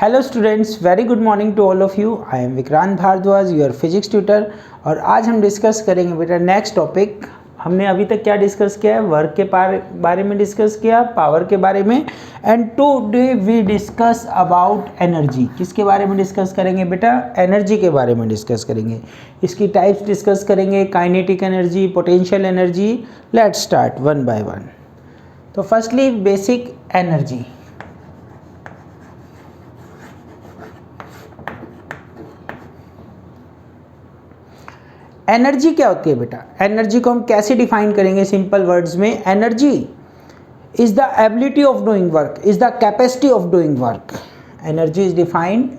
Hello students, very good morning to all of you. I am Vikrant Bhardwaj, your physics tutor. और आज हम discuss करेंगे बेटा नेक्स्ट टॉपिक। हमने अभी तक क्या डिस्कस किया है? वर्क के बारे में डिस्कस किया, पावर के बारे में, and today we discuss about energy. किसके बारे में डिस्कस करेंगे बेटा? एनर्जी के बारे में डिस्कस करेंगे। इसकी टाइप्स डिस्कस करेंगे, kinetic energy, potential energy. Let's start one by one. तो फर्स्टली बेसिक एनर्जी। एनर्जी क्या होती है बेटा? एनर्जी को हम कैसे डिफाइन करेंगे सिंपल वर्ड्स में? Energy is the ability of doing work, is the capacity of doing work. Energy is defined,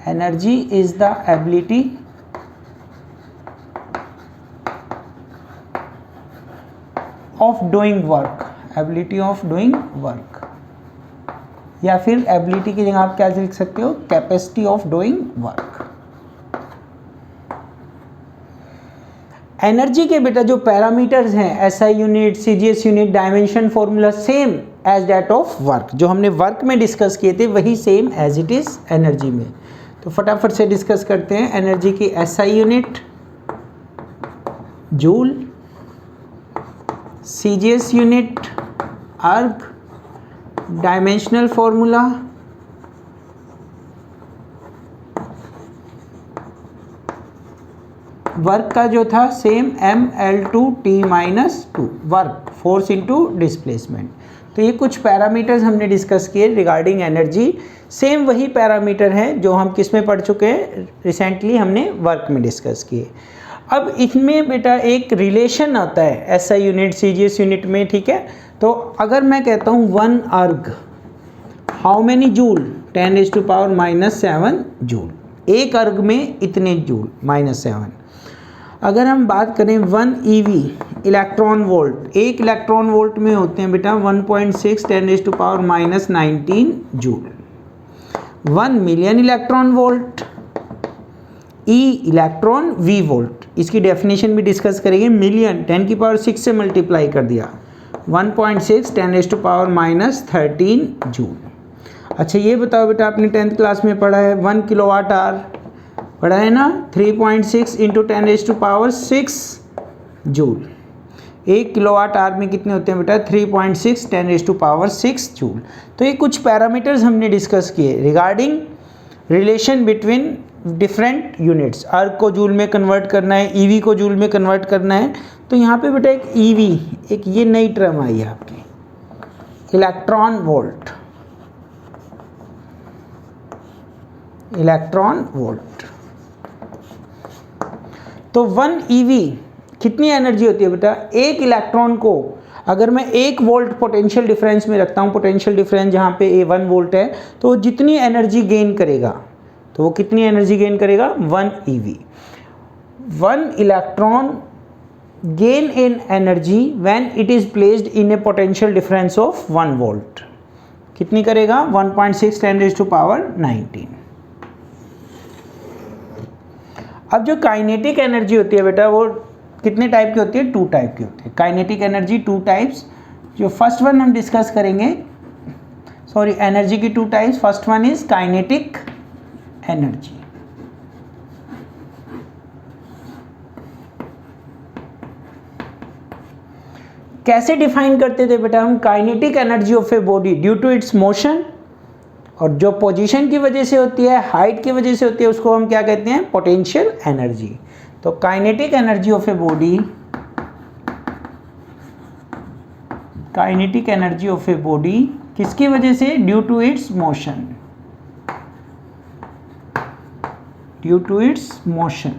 energy is the ability of doing work, ability of doing work, या फिर ability की जगह आप क्या लिख सकते हो? Capacity of doing work. Energy के बेटा जो पैरामीटर्स हैं, SI unit, CGS unit, dimension formula same as that of work. जो हमने वर्क में डिस्कस किए थे वही same as it is energy में। तो फटाफट से डिस्कस करते हैं। एनर्जी की SI unit joule, CGS unit erg, dimensional formula work का जो था same mL2T-2, work force into displacement. तो ये कुछ पैरामीटर्स हमने डिस्कस किए रिगार्डिंग एनर्जी। सेम वही पैरामीटर हैं जो हम किस में पढ़ चुके हैं रिसेंटली, हमने वर्क में डिस्कस किए। अब इसमें बेटा एक रिलेशन आता है एसआई यूनिट, सीजीएस यूनिट में, ठीक है। तो अगर मैं कहता हूँ 1 अर्ग हाउ मेनी जूल, 10⁻⁻7 जूल। एक अर्ग में इतने जूल, -7। अगर हम बात करें 1 EV इलेक्ट्रॉन वोल्ट, एक इलेक्ट्रॉन वोल्ट में होते हैं बेटा 1.6 10⁻⁻19 joule. 1 million electron volt, E electron V volt. इसकी डेफिनेशन भी डिस्कस करेंगे। मिलियन 10⁶ से मल्टीप्लाई कर दिया, 1.6 10⁻⁻13 जूल। अच्छा ये बताओ बेटा, आपने 10th क्लास में पढ़ा है 1 किलोवाट आवर, पढ़ा है ना? 3.6 × 10⁻6 जूल। 1 किलोवाट आवर में कितने होते हैं बेटा? 3.6 10⁻6 जूल। तो ये कुछ पैरामीटर्स हमने डिस्कस किए regarding relation between different units. अर्ग को जूल में कन्वर्ट करना है, ईवी को जूल में कन्वर्ट करना है। तो यहाँ पे बेटा एक ईवी, एक ये नई टर्म आई है आपकी, इलेक्ट्रॉन वोल्ट, इलेक्ट्रॉन वोल्ट। तो 1 EV कितनी एनर्जी होती है बेटा? एक इलेक्ट्रॉन को अगर मैं 1 वोल्ट पोटेंशियल डिफरेंस में रखता हूँ, पोटेंशियल डिफरेंस जहाँ पे 1 वोल्ट है, तो वो जितनी एनर्जी गेन करेगा, तो वो कितनी एनर्जी गेन करेगा? 1 EV। 1 electron gain in energy when it is placed in A potential difference of 1 volt. कितनी करेगा? 1.6 10⁻19। अब जो काइनेटिक एनर्जी होती है बेटा, वो कितने टाइप की होती है? 2 टाइप की होती है। Kinetic energy 2 types. जो फर्स्ट वन हम डिस्कस करेंगे, सॉरी, एनर्जी की 2 types. First one is kinetic energy. कैसे डिफाइन करते थे बेटा हम? Kinetic energy of a body due to its motion, और जो पोजीशन की वजह से होती है, हाइट की वजह से होती है, उसको हम क्या कहते हैं? Potential energy. तो kinetic energy of a body, kinetic energy of a body किसकी वजह से? Due to its motion, due to its motion.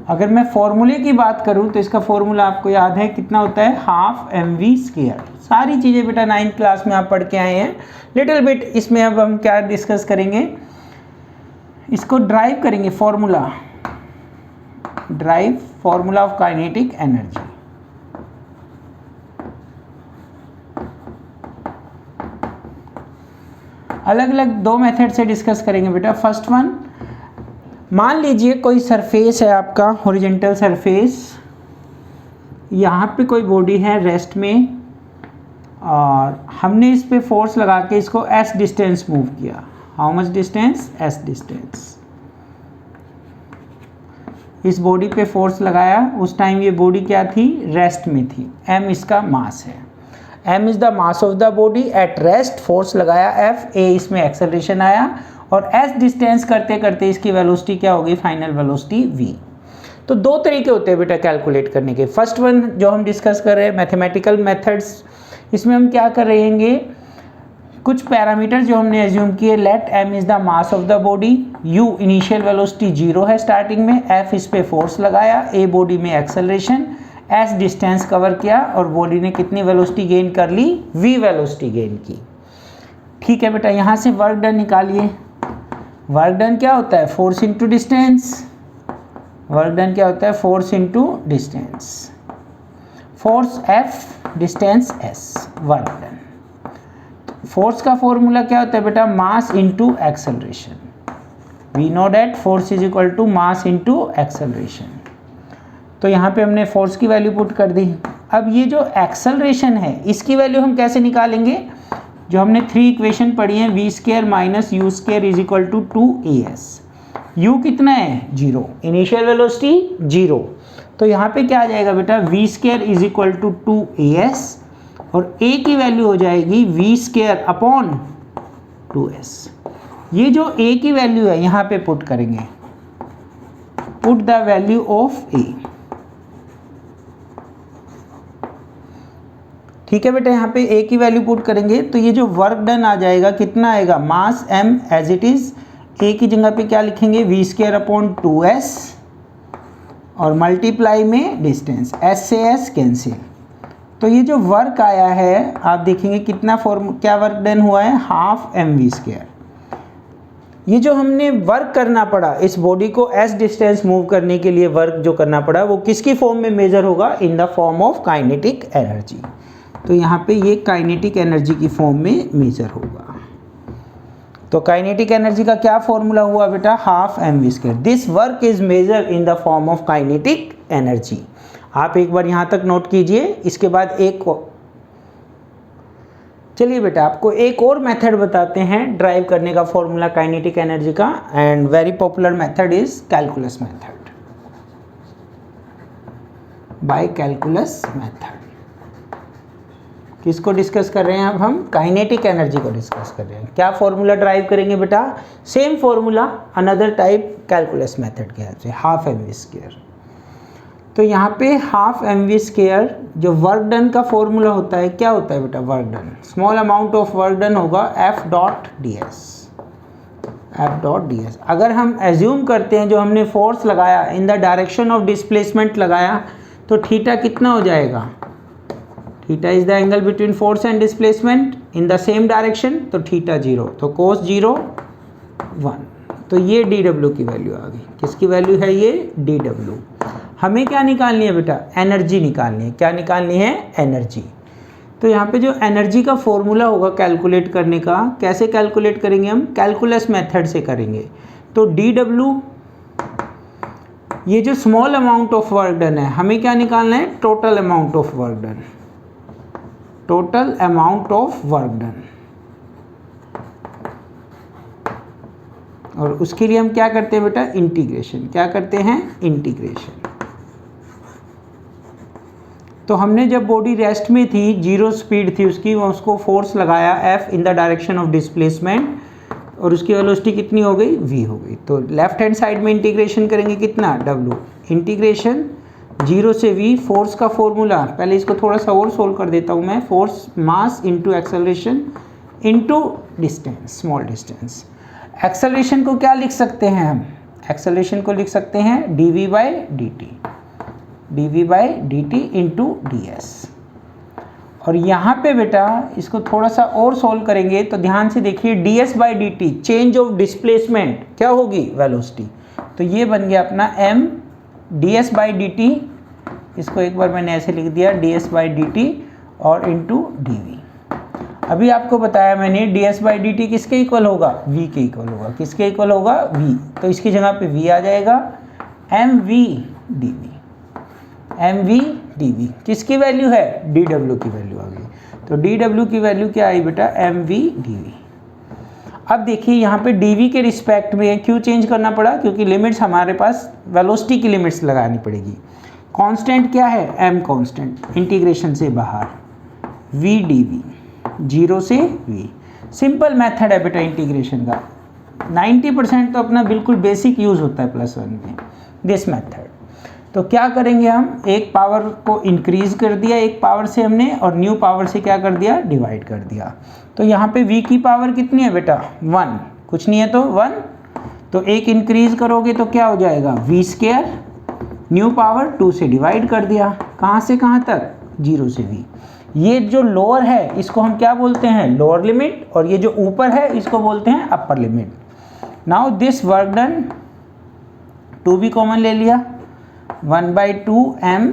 अगर मैं फॉर्मूले की बात करूं तो इसका फॉर्मूला आपको याद है कितना होता है? 12mv²। सारी चीज़ें बेटा 9th क्लास में आप पढ़ के आए हैं लिटिल बिट। इसमें अब हम क्या डिस्कस करेंगे? इसको ड्राइव करेंगे, formula, drive formula of kinetic energy. अलग अलग 2 मेथड से डिस्कस करेंगे बेटा। फर्स्ट वन, मान लीजिए कोई सरफेस है आपका, हॉरिजॉन्टल सरफेस, यहाँ पे कोई बॉडी है रेस्ट में, और हमने इस पे फोर्स लगा के इसको s डिस्टेंस मूव किया। How much distance, S distance. इस बॉडी पे फोर्स लगाया, उस टाइम ये बॉडी क्या थी, रेस्ट में थी। m इसका मास है, m is the mass of the body at rest, force लगाया F, a इसमें एक्सेलरेशन आया और s डिस्टेंस करते करते इसकी वेलोसिटी क्या होगी, फाइनल वेलोसिटी v। तो दो तरीके होते हैं बेटा कैलकुलेट करने के। फर्स्ट वन जो हम डिस्कस कर रहे हैं मैथमेटिकल मेथड्स, इसमें हम क्या कर रहेंगे, कुछ पैरामीटर जो हमने एज्यूम किए, let m is the mass of the body, u initial velocity 0 है स्टार्टिंग में, f इस पे फोर्स लगाया, a बॉडी में एक्सेलरेशन, s डिस्टेंस कवर किया और बॉडी ने कितनी वेलोसिटी गेन कर ली, v वेलोसिटी गेन की। ठीक है बेटा, यहाँ से वर्क डन निकालिए। वर्क डन क्या होता है, force into distance. Work done क्या होता है, force into distance. Force F, distance S, work done. Force का फॉर्मूला क्या होता है बेटा, mass into acceleration. We know that force is equal to mass into acceleration. तो यहाँ पे हमने फोर्स की वैल्यू पुट कर दी। अब ये जो एक्सेलरेशन है इसकी वैल्यू हम कैसे निकालेंगे, जो हमने 3 इक्वेशन पढ़ी हैं, V square minus U square is equal to 2as। U कितना है, 0, इनिशियल वेलोसिटी 0, तो यहाँ पे क्या आ जाएगा बेटा, V square is equal to 2as और a की वैल्यू हो जाएगी वी स्क्वायर अपॉन 2s। ये जो a की वैल्यू है यहाँ पे पुट करेंगे, put the value of a। ठीक है बेटा, यहाँ पे a की वैल्यू पुट करेंगे तो ये जो वर्क डन आ जाएगा कितना आएगा, mass m as it is, a की जगह पे क्या लिखेंगे, वी स्क्वायर अपॉन 2s और मल्टीप्लाई में डिस्टेंस, s से s कैंसिल। तो ये जो वर्क आया है आप देखेंगे कितना क्या वर्क डन हुआ है, हाफ mv स्क्वायर। ये जो हमने वर्क करना पड़ा इस बॉडी को s डिस्टेंस मूव करने के लिए, वर्क जो करना पड़ा वो किसकी फॉर्म में मेजर होगा, in the form of kinetic energy. तो यहाँ पे ये काइनेटिक एनर्जी की फॉर्म में मेजर होगा। तो काइनेटिक एनर्जी का क्या फॉर्मूला हुआ बेटा, half mv square. This work is measure in the form of kinetic energy. आप एक बार यहाँ तक नोट कीजिए, इसके बाद एक चलिए बेटा आपको एक और मेथड बताते हैं ड्राइव करने का फॉर्मूला काइनेटिक एनर्जी का, and very popular method is calculus method, by calculus method. किसको डिस्कस कर रहे हैं, अब हम काइनेटिक एनर्जी को डिस्कस कर रहे हैं। क्या फॉर्मूला ड्राइव करेंगे बेटा, same formula another type calculus method के हेल्प से, हाफ mv स्क्वायर। तो यहाँ पे हाफ mv स्क्वायर जो वर्क डन का फॉर्मूला होता है, क्या होता है बेटा, work done, small amount of work done होगा f dot ds, f dot ds। अगर हम एज्यूम करते हैं जो हमने फोर्स लगाया in the direction of displacement लगाया, तो थीटा कितना हो जाएगा, theta is the angle between force and displacement in the same direction, तो थीटा 0, तो कोस 0 1। तो ये dw की वैल्यू आ गई। किसकी वैल्यू है ये, dw। हमें क्या निकालनी है बेटा, एनर्जी निकालनी है। क्या निकालनी है, एनर्जी। तो यहाँ पे जो एनर्जी का फॉर्मूला होगा कैलकुलेट करने का, कैसे कैलकुलेट करेंगे हम, कैलकुलस मेथड से करेंगे। तो dw, ये जो small amount of work done है, हमें क्या निकालना है, total amount of work done, total amount of work done. और उसके लिए हम क्या करते हैं बेटा, इंटीग्रेशन। क्या करते हैं, इंटीग्रेशन। तो हमने जब बॉडी रेस्ट में थी, 0 स्पीड थी उसकी, उसको फोर्स लगाया F in the direction of displacement और उसकी वेलोसिटी कितनी हो गई, v हो गई। तो लेफ्ट हैंड साइड में इंटीग्रेशन करेंगे कितना, w, इंटीग्रेशन 0 से v, फोर्स का फॉर्मूला, पहले इसको थोड़ा सा और सोल्व कर देता हूँ मैं, force mass into acceleration into distance, small distance. Acceleration को क्या लिख सकते हैं हम, एक्सेलरेशन को लिख सकते हैं dv by dt into ds। और यहाँ पे बेटा इसको थोड़ा सा और सोल्व करेंगे तो ध्यान से देखिए, ds by dt change of displacement क्या होगी, वेलोसिटी। तो ये बन गया अपना m ds बाई dt, इसको एक बार मैंने ऐसे लिख दिया ds बाई dt और इंटू dv। अभी आपको बताया मैंने ds बाई dt किसके इक्वल होगा, v के इक्वल होगा। किसके इक्वल होगा, v। तो इसकी जगह पे v आ जाएगा, mv dv। किसकी वैल्यू है, dw की वैल्यू आ गई। तो dw की वैल्यू क्या आई बेटा, mv dv। अब देखिए यहाँ पे dv के रिस्पेक्ट में क्यों चेंज करना पड़ा, क्योंकि लिमिट्स हमारे पास वेलोसिटी की लिमिट्स लगानी पड़ेगी। कांस्टेंट क्या है, m कांस्टेंट, इंटीग्रेशन से बाहर v dv, 0 से v। सिंपल मेथड है बेटा इंटीग्रेशन का, 90% तो अपना बिल्कुल बेसिक यूज़ होता है +1 में, दिस मेथड। तो क्या करेंगे हम, एक पावर को इंक्रीज कर दिया एक पावर से हमने, और न्यू पावर से क्या कर दिया, डिवाइड कर दिया। तो यहाँ पे v की पावर कितनी है बेटा, 1, कुछ नहीं है तो 1, तो एक इंक्रीज करोगे तो क्या हो जाएगा v², न्यू पावर 2 से डिवाइड कर दिया, कहाँ से कहाँ तक, 0 से v। ये जो लोअर है इसको हम क्या बोलते हैं, लोअर लिमिट, और ये जो ऊपर है इसको बोलते हैं upper limit. Now this work done, 2 भी कॉमन ले लिया, 1/2 m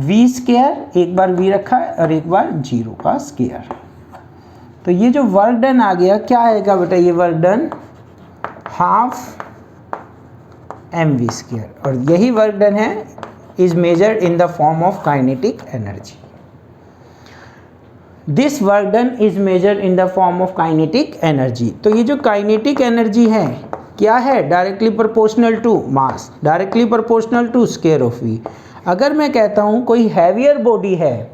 v², एक बार v रखा है और एक बार 0 का स्क्वायर। तो ये जो वर्क डन आ गया क्या आएगा बेटा, ये वर्क डन हाफ mv², और यही वर्क डन है is measured in the form of kinetic energy. This work done is measured in the form of kinetic energy. तो ये जो काइनेटिक एनर्जी है क्या है, directly proportional to mass, directly proportional to square of v। अगर मैं कहता हूँ कोई हैवियर बॉडी है,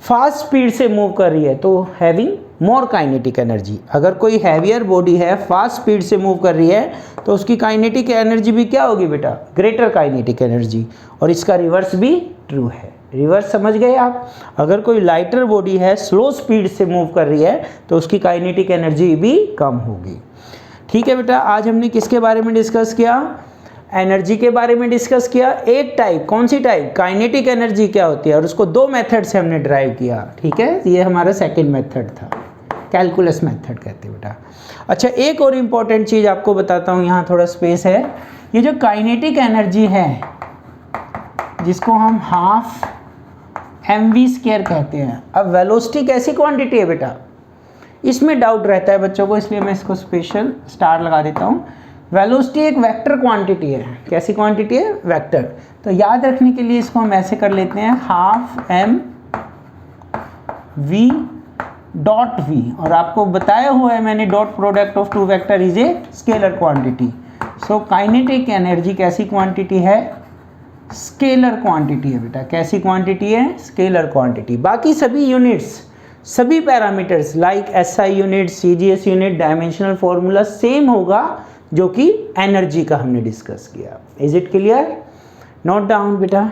फास्ट स्पीड से मूव कर रही है, तो हैविंग मोर काइनेटिक एनर्जी। अगर कोई हैवियर बॉडी है, फास्ट स्पीड से मूव कर रही है, तो उसकी काइनेटिक एनर्जी भी क्या होगी बेटा, ग्रेटर काइनेटिक एनर्जी। और इसका रिवर्स भी ट्रू है, रिवर्स समझ गए आप। अगर कोई लाइटर बॉडी है, स्लो स्पीड से मूव कर रही है, तो उसकी काइनेटिक एनर्जी भी कम होगी। ठीक है बेटा, आज हमने किसके बारे में डिस्कस किया, एनर्जी के बारे में डिस्कस किया। एक टाइप, कौन सी टाइप, काइनेटिक एनर्जी क्या होती है, और उसको 2 मेथड से हमने ड्राइव किया। ठीक है, ये हमारा सेकंड मेथड था, कैलकुलस मेथड कहते हैं बेटा। अच्छा, एक और इम्पॉर्टेंट चीज़ आपको बताता हूँ, यहाँ थोड़ा स्पेस है। ये जो काइनेटिक एनर्जी है जिसको हम हाफ mv² कहते हैं। अब वेलोसिटी कैसी क्वांटिटी है बेटा, इसमें डाउट रहता है बच्चों को, इसलिए मैं इसको स्पेशल स्टार लगा देता हूँ। वेलोसिटी एक वेक्टर क्वांटिटी है। कैसी क्वांटिटी है, वेक्टर। तो याद रखने के लिए इसको हम ऐसे कर लेते हैं, half m v dot v, और आपको बताया हुआ है मैंने, dot product of 2 vector is a scalar quantity. So kinetic energy कैसी क्वांटिटी है, स्केलर क्वांटिटी है बेटा। कैसी क्वांटिटी है, स्केलर क्वांटिटी। बाकी सभी यूनिट्स, सभी parameters like SI unit, CGS unit, dimensional formula same होगा जो कि एनर्जी का हमने डिस्कस किया। Is it clear, note down बेटा।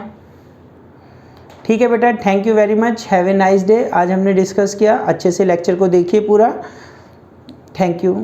ठीक है बेटा, thank you very much, have a nice day. आज हमने डिस्कस किया, अच्छे से लेक्चर को देखिए पूरा। Thank you.